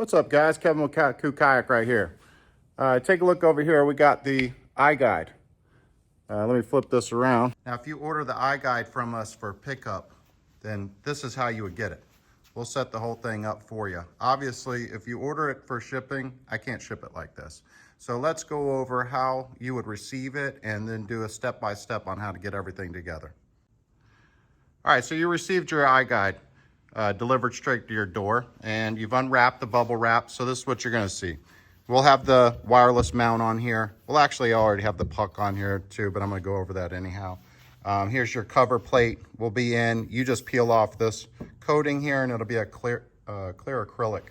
What's up, guys? Kevin with Kaku Kayak right here. Take a look over here. We got the iGuide. Let me flip this around. Now, if you order the iGuide from us for pickup, then this is how you would get it. We'll set the whole thing up for you. Obviously, if you order it for shipping, I can't ship it like this. So let's go over how you would receive it and then do a step-by-step on how to get everything together. All right, so you received your iGuide. Delivered straight to your door, and you've unwrapped the bubble wrap. So this is what you're going to see. We'll have the wireless mount on here. We'll actually already have the puck on here too, but I'm going to go over that anyhow. Here's your cover plate. Will be in. You just peel off this coating here, and it'll be a clear acrylic.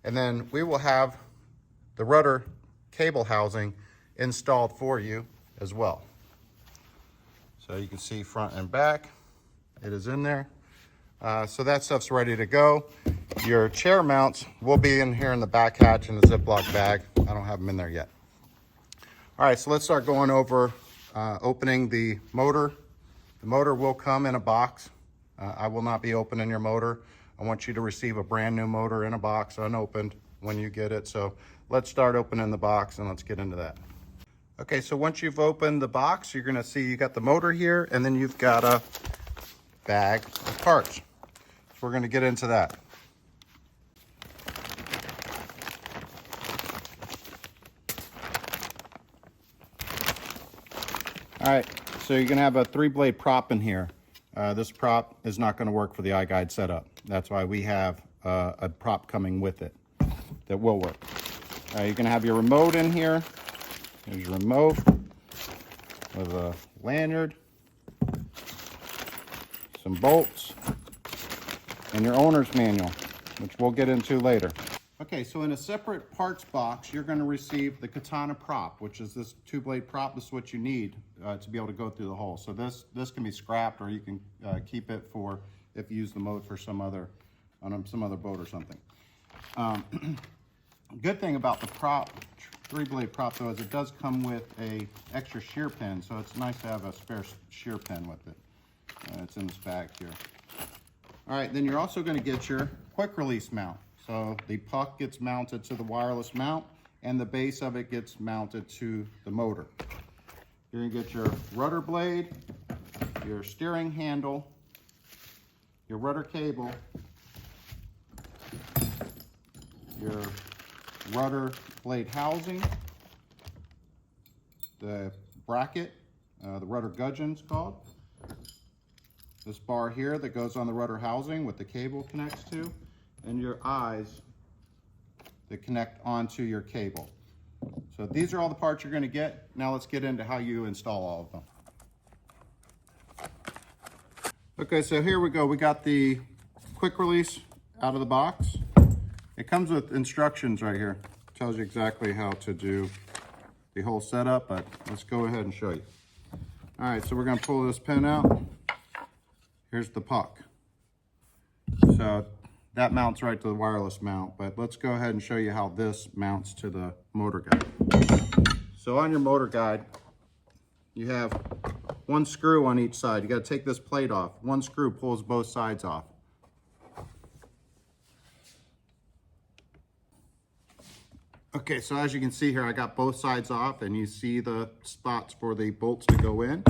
And then we will have the rudder cable housing installed for you as well. So you can see front and back. It is in there. So that stuff's ready to go. Your chair mounts will be in here in the back hatch in the Ziploc bag. I don't have them in there yet. All right, so let's start going over opening the motor. The motor will come in a box. I will not be opening your motor. I want you to receive a brand new motor in a box, unopened, when you get it. So let's start opening the box and let's get into that. Okay, so once you've opened the box, you're gonna see you got the motor here, and then you've got a bag of parts. So we're going to get into that. All right, so you're going to have a 3-blade prop in here. This prop is not going to work for the iGuide setup. That's why we have a prop coming with it that will work. You're going to have your remote in here. Here's your remote with a lanyard, some bolts, and your owner's manual, which we'll get into later. Okay, so in a separate parts box, you're going to receive the Katana prop, which is this 2-blade prop. This is what you need to be able to go through the hole. So this can be scrapped, or you can keep it for if you use the mode for some other boat or something. Good thing about the prop, 3-blade prop, though, is it does come with a extra shear pin, so it's nice to have a spare shear pin with it. It's in this bag here. All right, then you're also going to get your quick release mount. So the puck gets mounted to the wireless mount, and the base of it gets mounted to the motor. You're going to get your rudder blade, your steering handle, your rudder cable, your rudder blade housing, the bracket, the rudder gudgeon's called. This bar here that goes on the rudder housing with the cable connects to, and your eyes that connect onto your cable. So these are all the parts you're going to get. Now let's get into how you install all of them. Okay, so here we go. We got the quick release out of the box. It comes with instructions right here. It tells you exactly how to do the whole setup, but let's go ahead and show you. All right, so we're going to pull this pin out. Here's the puck. So that mounts right to the wireless mount, but let's go ahead and show you how this mounts to the motor guide. So on your motor guide, you have one screw on each side. You got to take this plate off. One screw pulls both sides off. Okay, so as you can see here, I got both sides off, and you see the spots for the bolts to go in.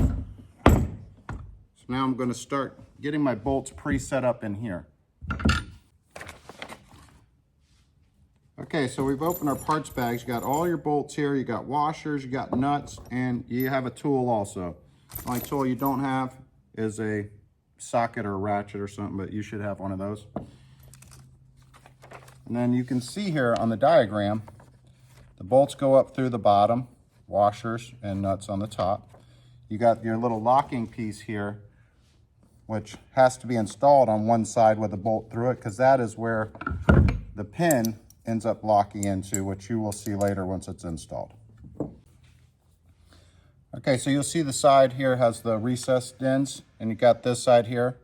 So now I'm going to start getting my bolts pre-set up in here. Okay, so we've opened our parts bags. You got all your bolts here, you got washers, you got nuts, and you have a tool also. The only tool you don't have is a socket or a ratchet or something, but you should have one of those. And then you can see here on the diagram, the bolts go up through the bottom, washers and nuts on the top. You got your little locking piece here, which has to be installed on one side with a bolt through it, because that is where the pin ends up locking into, which you will see later once it's installed. Okay, so you'll see the side here has the recessed ends, and you got this side here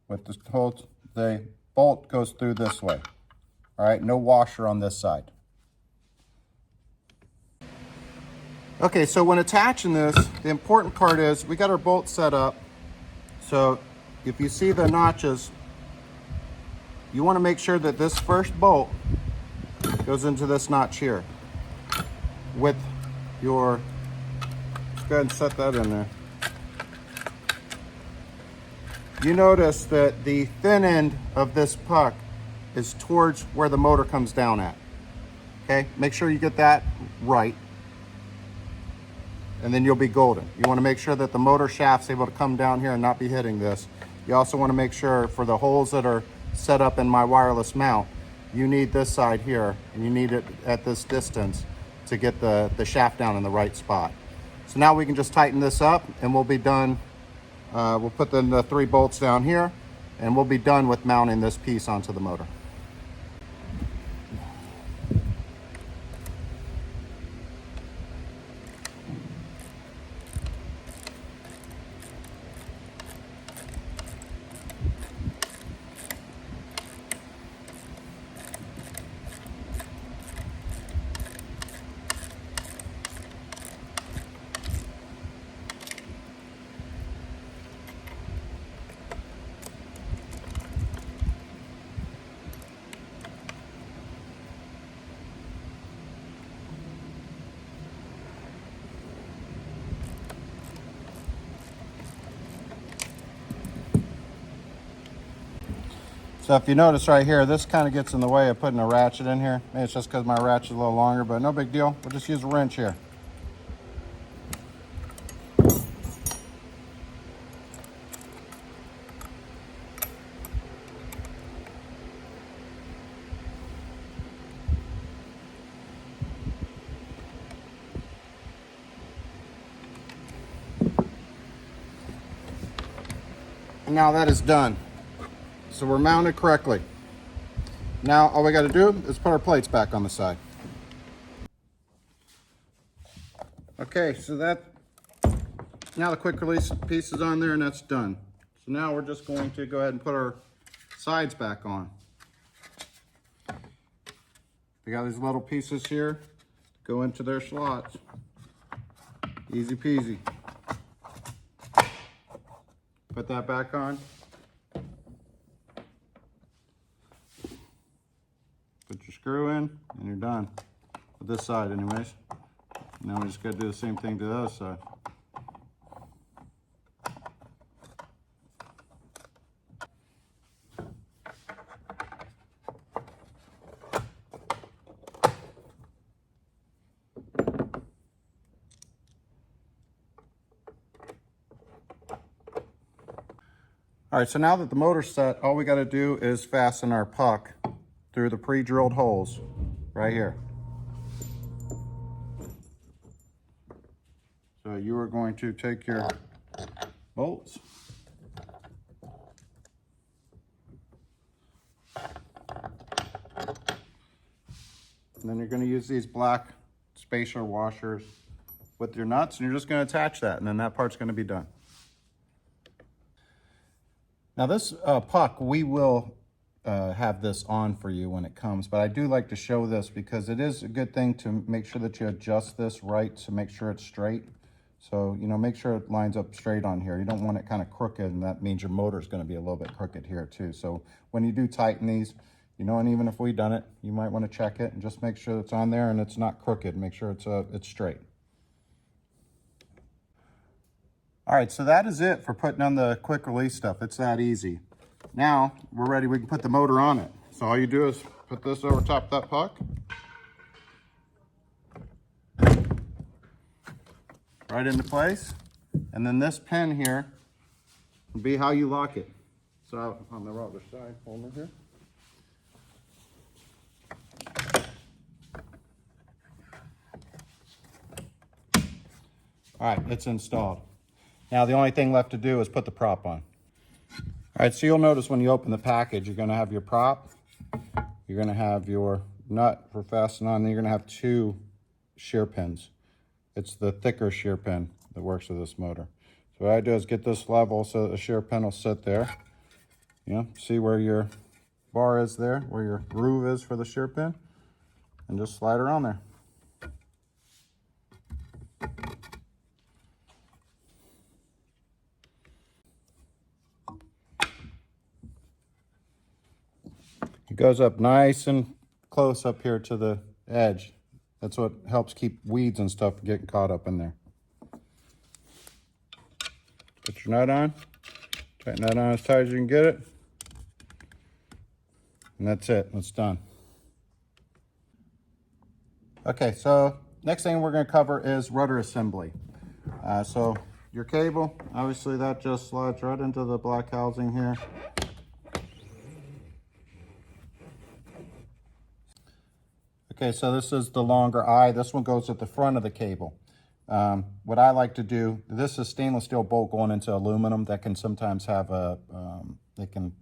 with the bolt goes through this way. All right, no washer on this side. Okay, so when attaching this, the important part is we got our bolt set up. So if you see the notches, you want to make sure that this first bolt goes into this notch here with your, go ahead and set that in there. You notice that the thin end of this puck is towards where the motor comes down at. Okay, make sure you get that right, and then you'll be golden. You want to make sure that the motor shaft's able to come down here and not be hitting this. You also want to make sure for the holes that are set up in my wireless mount, you need this side here, and you need it at this distance to get the shaft down in the right spot. So now we can just tighten this up and we'll be done. We'll put the 3 bolts down here and we'll be done with mounting this piece onto the motor. So if you notice right here, this kind of gets in the way of putting a ratchet in here. Maybe it's just because my ratchet's a little longer, but no big deal. We'll just use a wrench here. And now that is done. So we're mounted correctly. Now all we got to do is put our plates back on the side. Okay, so now the quick release piece is on there and that's done. So now we're just going to go ahead and put our sides back on. We got these little pieces here, go into their slots. Easy peasy. Put that back on. Put your screw in and you're done. With this side anyways. Now we just gotta do the same thing to the other side. All right, so now that the motor's set, all we gotta do is fasten our puck through the pre-drilled holes right here. So you are going to take your bolts, and then you're going to use these black spacer washers with your nuts, and you're just going to attach that, and then that part's going to be done. Now this puck, we will have this on for you when it comes, but I do like to show this because it is a good thing to make sure that you adjust this right to make sure it's straight. So, you know, make sure it lines up straight on here. You don't want it kind of crooked, and that means your motor is going to be a little bit crooked here too. So when you do tighten these, you know, and even if we've done it, you might want to check it and just make sure it's on there and it's not crooked. Make sure it's straight. All right, so that is it for putting on the quick release stuff. It's that easy. Now we're ready, we can put the motor on it. So all you do is put this over top of that puck. Right into place. And then this pin here will be how you lock it. So on the rubber side, hold it here. All right, it's installed. Now the only thing left to do is put the prop on. All right, so you'll notice when you open the package, you're gonna have your prop, you're gonna have your nut for fastening on, and you're gonna have 2 shear pins. It's the thicker shear pin that works with this motor. So what I do is get this level so the shear pin will sit there. You know, see where your bar is there, where your groove is for the shear pin, and just slide her on there. It goes up nice and close up here to the edge. That's what helps keep weeds and stuff from getting caught up in there. Put your nut on, tighten that on as tight as you can get it. And that's it, it's done. Okay, so next thing we're going to cover is rudder assembly. So your cable, obviously that just slides right into the black housing here. Okay, so this is the longer eye. This one goes at the front of the cable. What I like to do, this is stainless steel bolt going into aluminum that can sometimes have a, they can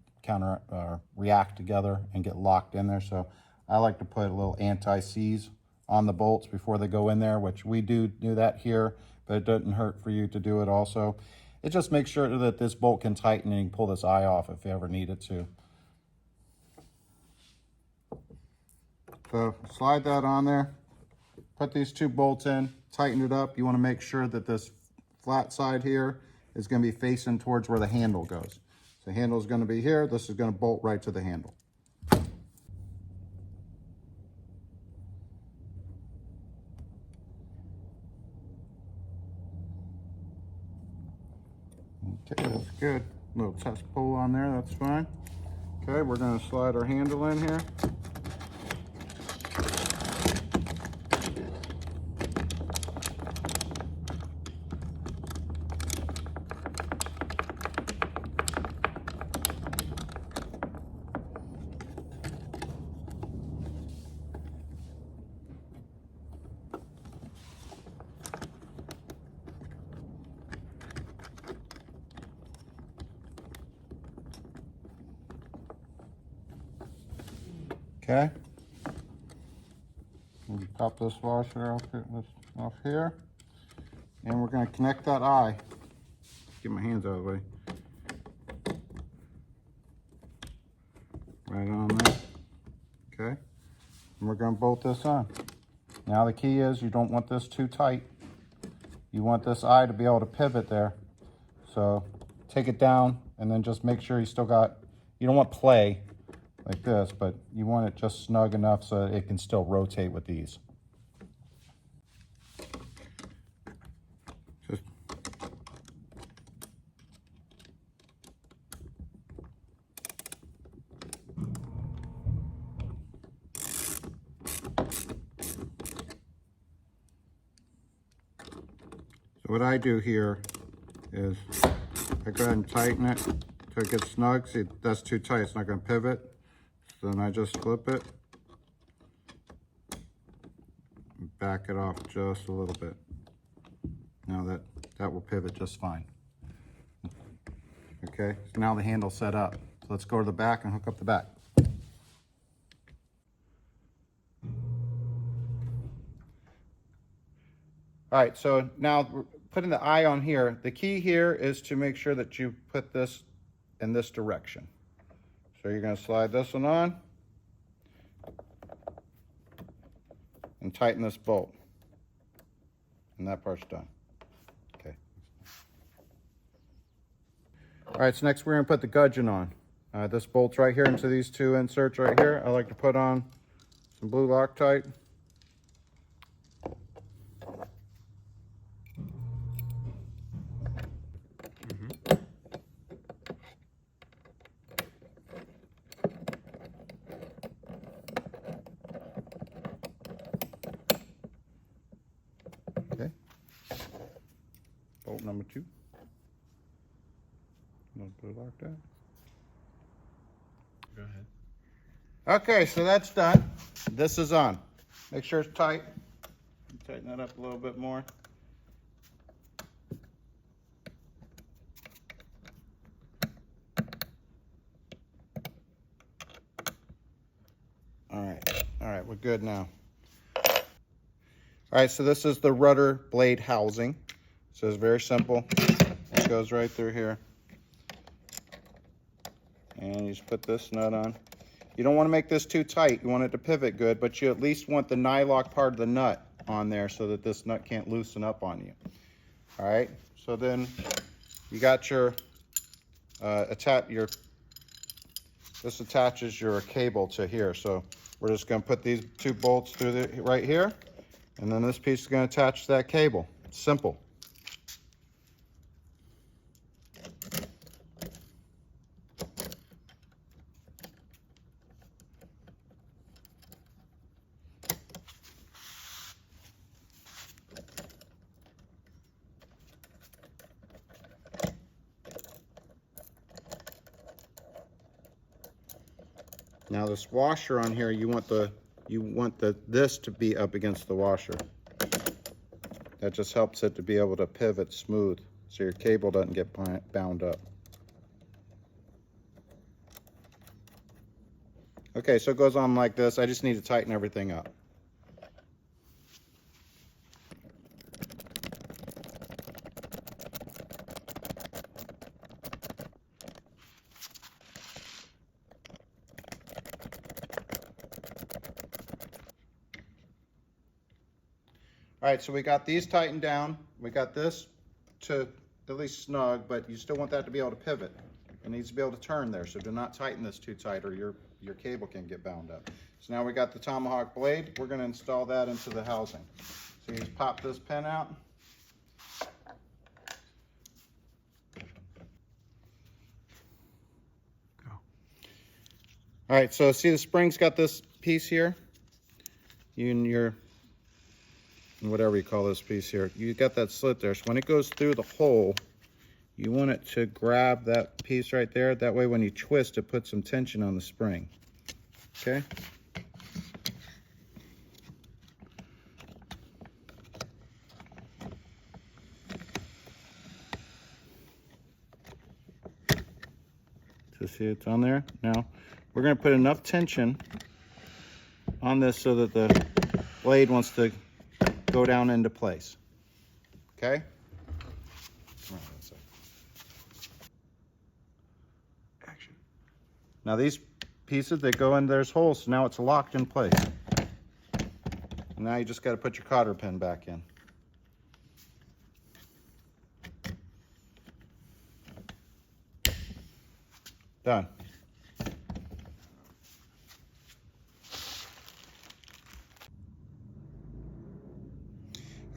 react together and get locked in there. So I like to put a little anti-seize on the bolts before they go in there, which we do that here, but it doesn't hurt for you to do it also. It just makes sure that this bolt can tighten and you can pull this eye off if you ever need it to. So slide that on there, put these two bolts in, tighten it up. You want to make sure that this flat side here is going to be facing towards where the handle goes. So the handle is going to be here, this is going to bolt right to the handle. Okay, that's good. Little test pull on there, that's fine. Okay, we're going to slide our handle in here. Okay. We'll pop this washer off here. And we're going to connect that eye. Get my hands out of the way. Right on there. Okay. And we're going to bolt this on. Now the key is you don't want this too tight. You want this eye to be able to pivot there. So take it down and then just make sure you still got, you don't want play like this, but you want it just snug enough so that it can still rotate with ease. So what I do here is I go ahead and tighten it till it gets snug. See, that's too tight, it's not going to pivot. So then I just flip it, and back it off just a little bit. Now that will pivot just fine. Okay, so now the handle's set up. So let's go to the back and hook up the back. All right, so now we're putting the eye on here. The key here is to make sure that you put this in this direction. So you're going to slide this one on and tighten this bolt. And that part's done. Okay. All right, so next we're going to put the gudgeon on. This bolts right here into these two inserts right here. I like to put on some blue Loctite. Okay. Bolt number 2. No blue Loctite. Go ahead. Okay, so that's done. This is on. Make sure it's tight. Tighten that up a little bit more. All right, we're good now. All right, so this is the rudder blade housing. So it's very simple. It goes right through here. And you just put this nut on. You don't want to make this too tight. You want it to pivot good, but you at least want the nylock part of the nut on there so that this nut can't loosen up on you. All right, so then you got your, this attaches your cable to here. So We're just going to put these 2 bolts through the right here, and then this piece is going to attach to that cable. Simple. Now this washer on here, you want this to be up against the washer. That just helps it to be able to pivot smooth so your cable doesn't get bound up. Okay, so it goes on like this. I just need to tighten everything up. All right, so we got these tightened down. We got this to at least snug, but you still want that to be able to pivot. It needs to be able to turn there, so do not tighten this too tight or your cable can get bound up. So now we got the tomahawk blade. We're going to install that into the housing. So you just pop this pin out. Go. All right, so see the spring's got this piece here? Whatever you call this piece here, you got that slit there. So when it goes through the hole, you want it to grab that piece right there. That way when you twist, it puts some tension on the spring. Okay? So see it's on there? Now, we're going to put enough tension on this so that the blade wants to go down into place. Okay? Action. Now these pieces, they go in, there's holes, so now it's locked in place. And now you just got to put your cotter pin back in. Done.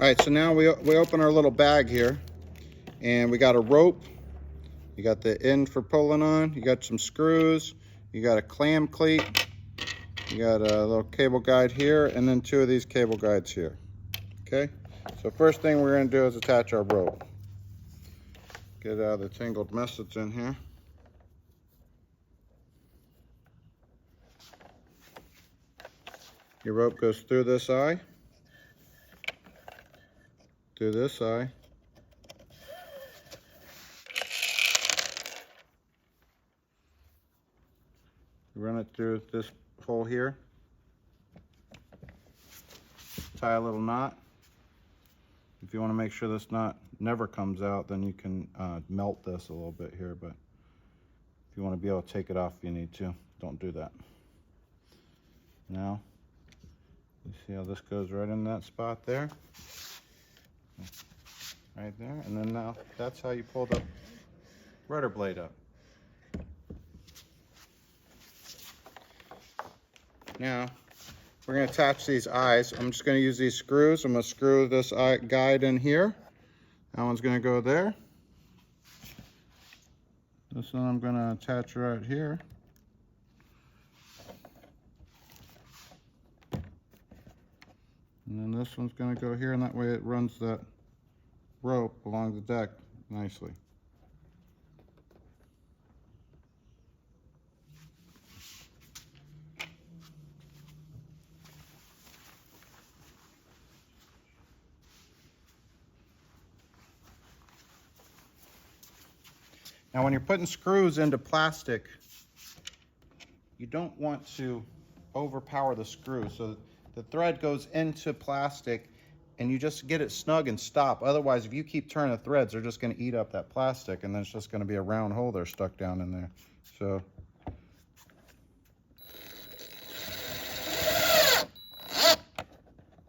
All right, so now we open our little bag here, and we got a rope. You got the end for pulling on. You got some screws. You got a clam cleat. You got a little cable guide here, and then 2 of these cable guides here. Okay, so first thing we're going to do is attach our rope. Get out the tangled mess that's in here. Your rope goes through this eye. Through this eye. Run it through this hole here. Tie a little knot. If you want to make sure this knot never comes out, then you can melt this a little bit here, but if you want to be able to take it off if you need to, don't do that. Now, you see how this goes right in that spot there? Right there, and then now that's how you pull the rudder blade up. Now we're going to attach these eyes. I'm just going to use these screws. I'm going to screw this eye guide in here. That one's going to go there. This one I'm going to attach right here. And then this one's going to go here, and that way it runs that rope along the deck nicely. Now when you're putting screws into plastic, you don't want to overpower the screw, so the thread goes into plastic and you just get it snug and stop. Otherwise, if you keep turning the threads, they're just going to eat up that plastic, and then it's just going to be a round hole there stuck down in there. So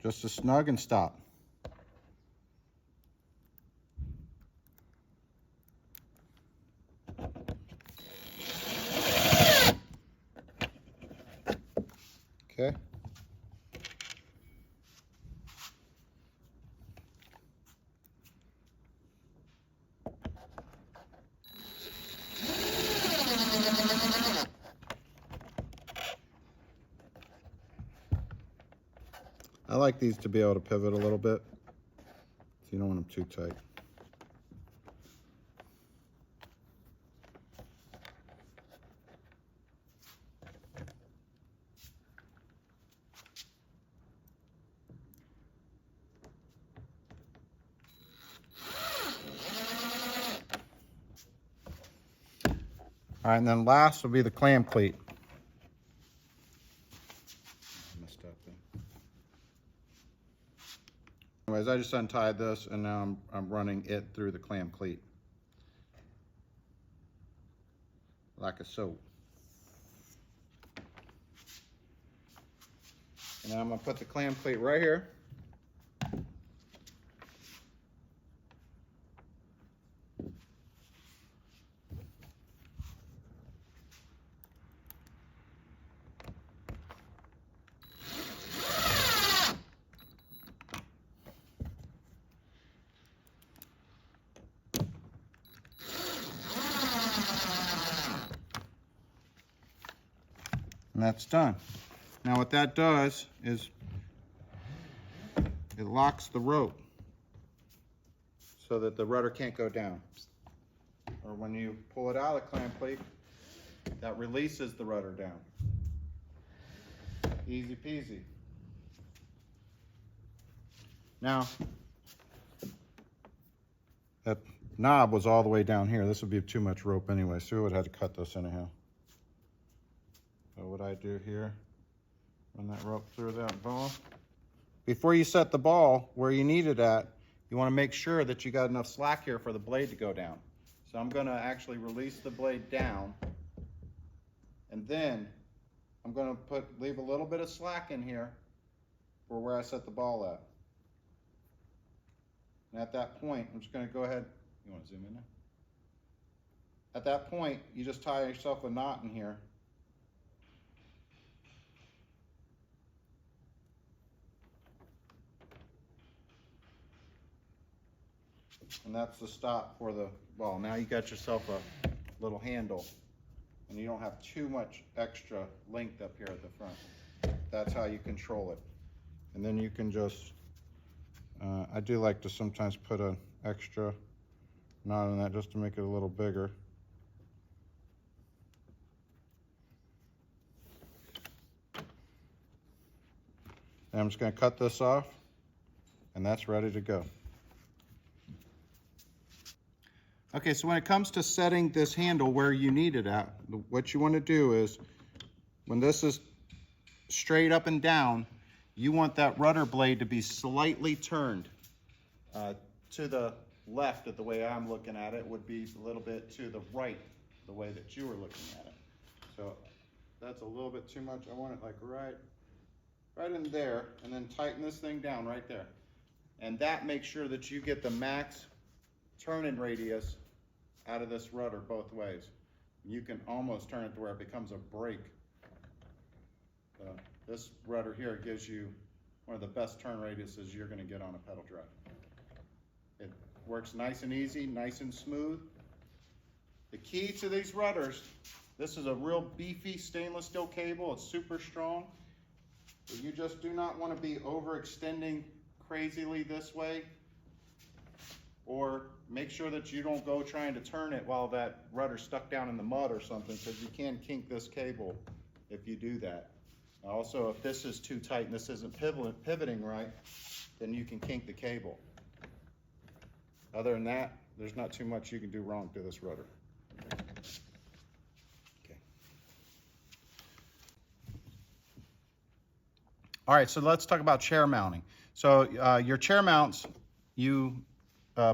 just to snug and stop. I like these to be able to pivot a little bit, so you don't want them too tight. All right, and then last will be the clam cleat. Messed up there. Anyways, I just untied this, and now I'm running it through the clam cleat like a soap. And now I'm gonna put the clam cleat right here. And that's done. Now what that does is it locks the rope so that the rudder can't go down. Or when you pull it out of the clam cleat, that releases the rudder down. Easy peasy. Now, that knob was all the way down here. This would be too much rope anyway, so we would have had to cut this anyhow. So what I do here, run that rope through that ball. Before you set the ball where you need it at, you want to make sure that you got enough slack here for the blade to go down. So I'm going to actually release the blade down, and then I'm going to leave a little bit of slack in here for where I set the ball at. And at that point, I'm just going to go ahead. You want to zoom in there? At that point, you just tie yourself a knot in here. And that's the stop for the ball. Now you got yourself a little handle, and you don't have too much extra length up here at the front. That's how you control it. And then you can just, I do like to sometimes put an extra knot in that just to make it a little bigger. And I'm just going to cut this off, and that's ready to go. Okay, so when it comes to setting this handle where you need it at, what you want to do is, when this is straight up and down, you want that rudder blade to be slightly turned to the left of the way I'm looking at it, would be a little bit to the right, the way that you were looking at it. So that's a little bit too much. I want it like right in there, and then tighten this thing down right there. And that makes sure that you get the max turning radius out of this rudder both ways. You can almost turn it to where it becomes a brake. This rudder here gives you one of the best turn radiuses you're going to get on a pedal drive. It works nice and easy, nice and smooth. The key to these rudders, this is a real beefy stainless steel cable. It's super strong. You just do not want to be overextending crazily this way, or make sure that you don't go trying to turn it while that rudder's stuck down in the mud or something, because you can kink this cable if you do that. Also, if this is too tight and this isn't pivoting right, then you can kink the cable. Other than that, there's not too much you can do wrong to this rudder. Okay. All right, so let's talk about chair mounting. So your chair mounts, you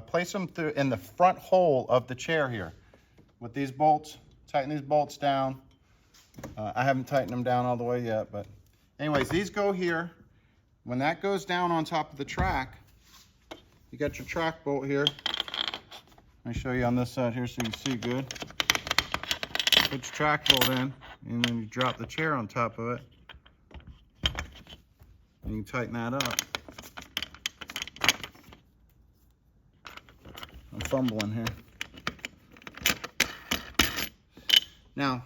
place them in the front hole of the chair here with these bolts. Tighten these bolts down. I haven't tightened them down all the way yet, but anyways, these go here. When that goes down on top of the track, you got your track bolt here. Let me show you on this side here so you can see good. Put your track bolt in, and then you drop the chair on top of it. And you can tighten that up. I'm fumbling here. Now,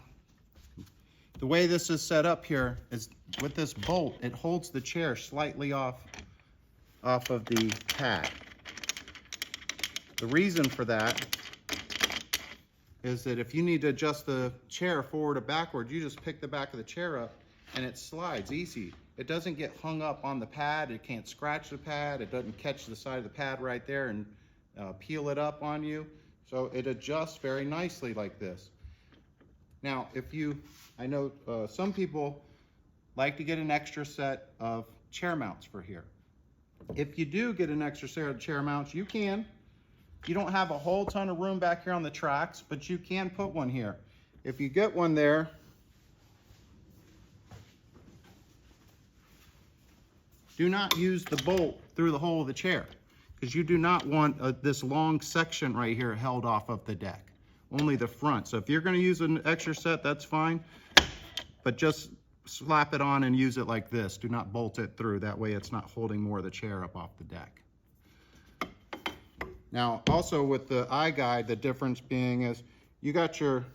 the way this is set up here is with this bolt, it holds the chair slightly off of the pad. The reason for that is that if you need to adjust the chair forward or backward, you just pick the back of the chair up and it slides easy. It doesn't get hung up on the pad. It can't scratch the pad. It doesn't catch the side of the pad right there and peel it up on you. So it adjusts very nicely like this. Now, I know some people like to get an extra set of chair mounts for here. If you do get an extra set of chair mounts, you can. You don't have a whole ton of room back here on the tracks, but you can put one here. If you get one there, do not use the bolt through the hole of the chair, because you do not want this long section right here held off of the deck. Only the front. So if you're going to use an extra set, that's fine, but just slap it on and use it like this. Do not bolt it through. That way it's not holding more of the chair up off the deck. Now, also with the iGuide, the difference being is you got your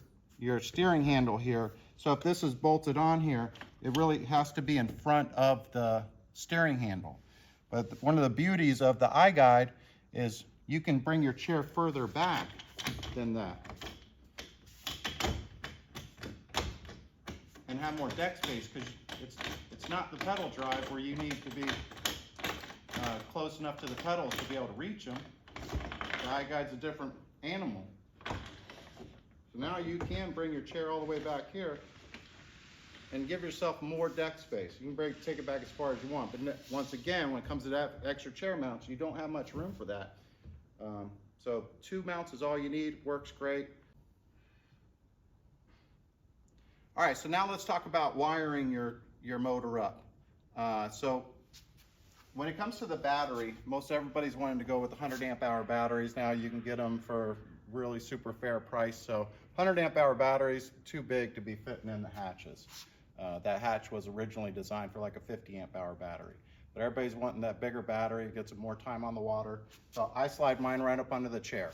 steering handle here. So if this is bolted on here, it really has to be in front of the steering handle. But one of the beauties of the iGuide is you can bring your chair further back than that and have more deck space, because it's not the pedal drive where you need to be close enough to the pedals to be able to reach them. The iGuide's a different animal. So now you can bring your chair all the way back here and give yourself more deck space. You can take it back as far as you want, but once again, when it comes to that extra chair mounts, you don't have much room for that. So 2 mounts is all you need, works great. All right, so now let's talk about wiring your motor up. So when it comes to the battery, most everybody's wanting to go with 100 amp hour batteries. Now you can get them for really super fair price. So 100 amp hour batteries, too big to be fitting in the hatches. That hatch was originally designed for like a 50 amp hour battery. But everybody's wanting that bigger battery, gets more time on the water. So I slide mine right up under the chair.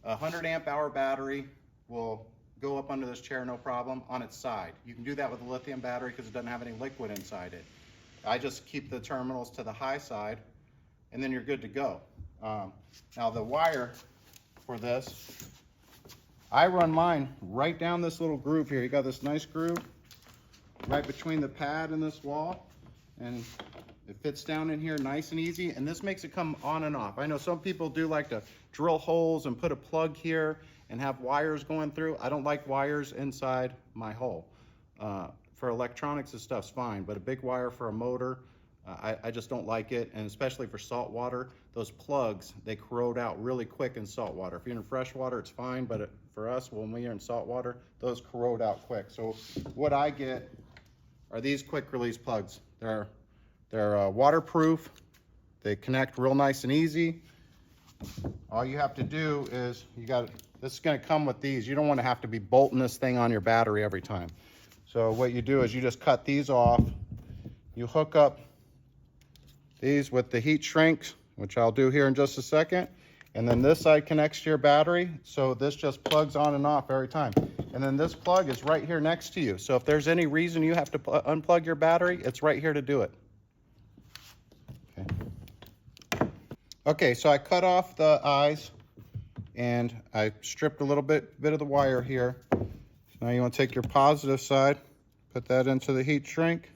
A 100 amp hour battery will go up under this chair no problem on its side. You can do that with a lithium battery because it doesn't have any liquid inside it. I just keep the terminals to the high side and then you're good to go. Now the wire for this, I run mine right down this little groove here. You got this nice groove right between the pad and this wall, and it fits down in here nice and easy, and this makes it come on and off. I know some people do like to drill holes and put a plug here and have wires going through. I don't like wires inside my hole. For electronics, this stuff's fine, but a big wire for a motor, I just don't like it, and especially for salt water, those plugs, they corrode out really quick in salt water. If you're in fresh water, it's fine, but for us, when we are in salt water, those corrode out quick. So what I get are these quick release plugs. They're waterproof, they connect real nice and easy. All you have to do is, this is gonna come with these. You don't wanna have to be bolting this thing on your battery every time. So what you do is you just cut these off, you hook up these with the heat shrinks, which I'll do here in just a second, and then this side connects to your battery, so this just plugs on and off every time. And then this plug is right here next to you, so if there's any reason you have to unplug your battery, it's right here to do it. Okay, so I cut off the eyes and I stripped a little bit of the wire here. Now you want to take your positive side, put that into the heat shrink,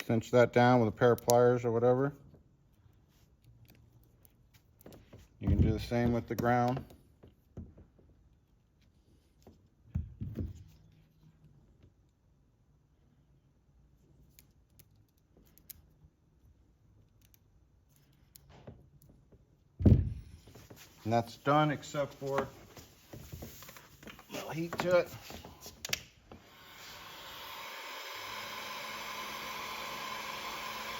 cinch that down with a pair of pliers or whatever. You can do the same with the ground. And that's done, except for a little heat to it.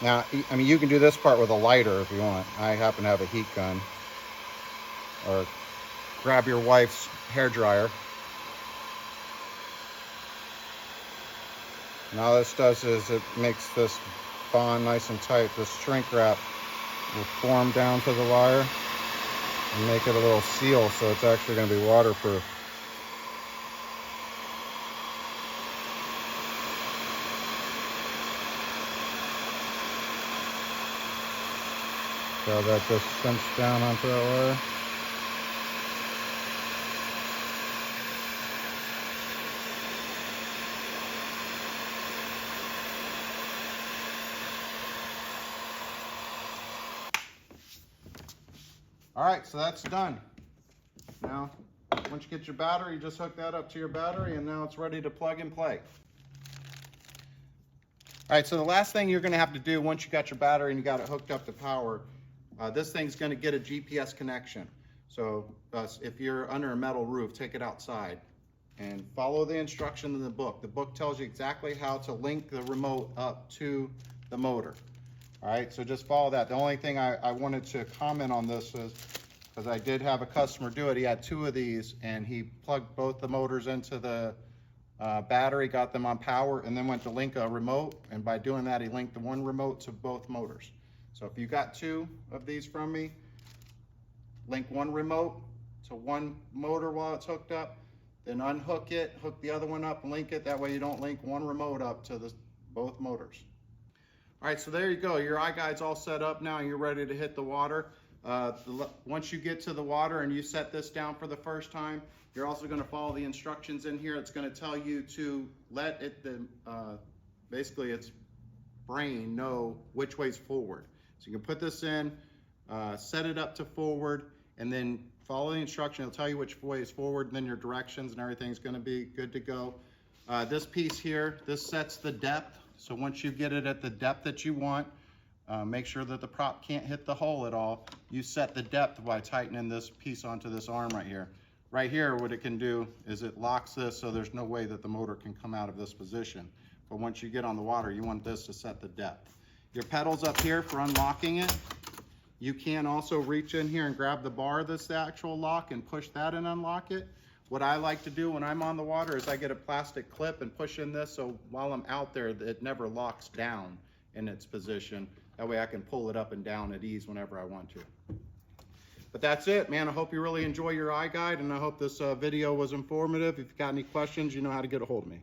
Now, I mean, you can do this part with a lighter if you want. I happen to have a heat gun. Or grab your wife's hair dryer. And all this does is it makes this bond nice and tight. This shrink wrap will form down to the wire and make it a little seal, so it's actually going to be waterproof. So that just cinched down onto that wire. All right, so that's done. Now, once you get your battery, you just hook that up to your battery, and now it's ready to plug and play. All right, so the last thing you're gonna have to do once you got your battery and you got it hooked up to power, this thing's gonna get a GPS connection. So if you're under a metal roof, take it outside and follow the instruction in the book. The book tells you exactly how to link the remote up to the motor. All right, so just follow that. The only thing I wanted to comment on this is, because I did have a customer do it, he had 2 of these and he plugged both the motors into the battery, got them on power, and then went to link a remote, and by doing that he linked the one remote to both motors. So if you got 2 of these from me, link one remote to one motor while it's hooked up, then unhook it, hook the other one up, and link it. That way you don't link one remote up to both motors. All right, so there you go. Your iGuide's all set up now and you're ready to hit the water. Once you get to the water and you set this down for the first time, you're also going to follow the instructions in here. It's going to tell you to let it, basically its brain know which way's forward. So you can put this in, set it up to forward, and then follow the instruction. It'll tell you which way is forward, and then your directions and everything's going to be good to go. This piece here, this sets the depth. So once you get it at the depth that you want, make sure that the prop can't hit the hull at all. You set the depth by tightening this piece onto this arm right here. Right here, what it can do is it locks this so there's no way that the motor can come out of this position. But once you get on the water, you want this to set the depth. Your pedal's up here for unlocking it. You can also reach in here and grab the bar that's the actual lock and push that and unlock it. What I like to do when I'm on the water is I get a plastic clip and push in this, so while I'm out there, it never locks down in its position. That way I can pull it up and down at ease whenever I want to. But that's it, man. I hope you really enjoy your iGuide, and I hope this video was informative. If you've got any questions, you know how to get a hold of me.